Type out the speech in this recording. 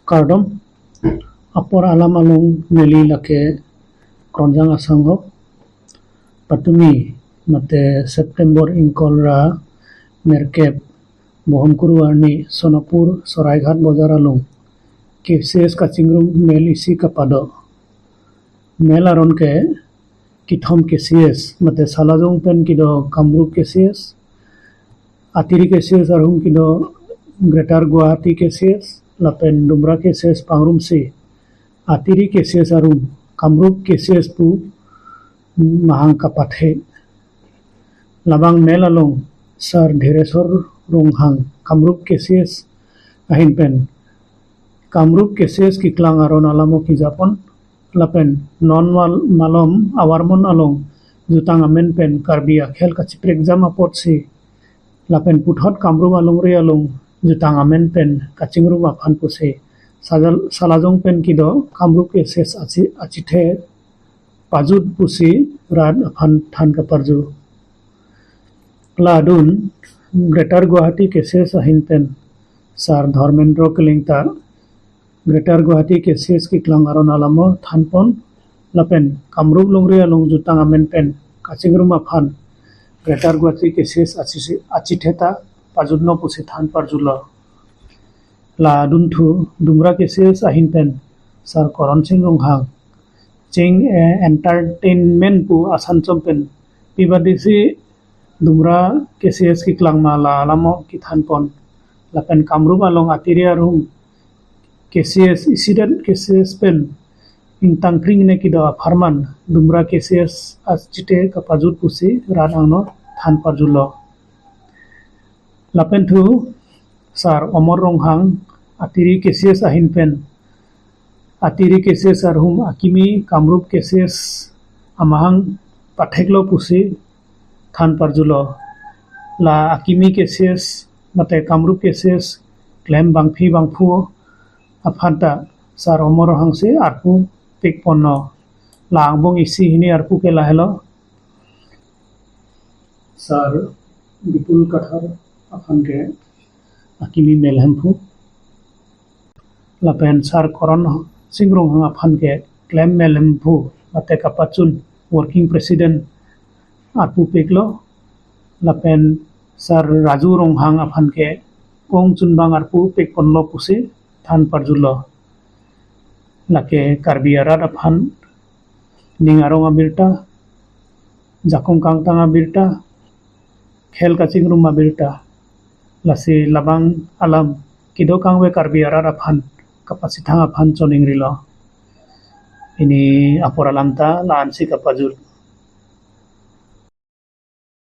Kardom apor alam alung meli lake kronjang asango patumi mate September inkolra merkep Bohomkuru arni Sonapur Soraighat Bazar alung KCS Kachingrum mel isi kapado mel aron ke kithom KCS mate Salajong pen kido Kamruk KCS Atiri KCS arhum kido Greater Guwahati KCS lapen Dumra KCS Pangrum si Atiri KCS arum Kamruk KCS pu mahang kapathe labang mel along Sar Dhireswar Ronghang Kamruk KCS ahin pen Kamruk KCS kiklang aron alamo kijapon lapen non malom awarmon along jutang amen pen Karbi akhel kachiprek jam apot si lapen puthot Kamruk along re along jutang amen pen Kachingrum aphan puse Salajong pen kido Kamruk KCS achithe pajut pusi rad aphan than kaparju ladun Greater Guwahati KCS ahin pen Sar Dharmendra Kelingtar Greater Guwahati KCS kiklang aron alamo thanpon lapen Kamruk longre along jutang amen pen Kachingrum aphan Greater Guwahati KCS achitheta pajutno pusi than parjulo la duntu Dumra KCS ahin pen Sar Koron Singh Ronghang Ching entertainment pu asanchom pen pibadisi Dumra KCS kiklang mala alamo kithanpon lapen Kamruk along Atiri arum KCS incident KCS pen intangkring ne kido farman Dumra KCS achite kapajut pusi ran angno than parjulo lapen thu Sar Omor Ronghang Atiri KCS ahin pen Atiri KCS arhum Akimi Kamruk KCS amahang patheklo pusi than parjulo la Akimi KCS mate Kamruk KCS claim bangphi bangphu aphanta Sar Omor Ronghang se arpu pikponno la angbong isi hini arpu ke lahelo Sar Bipul Kathar aphan ke Akimi melhemphu lapen Sar Koron Singh Ronghang aphan ke claim melhemphu mate kapachun working president arpu peklo lapen Sar Raju Ronghang aphan ke kong chunbang arpu pekponlo pusi than parjulo lake Karbi arat aphan Ningarong abirta Jakong Kangtang abirta Khel Kachingrum abirta lasi labang alam kido kangwe Karbi arat aphan kapasithang aphan choningrilo ini apor alam ta la ansi kapajul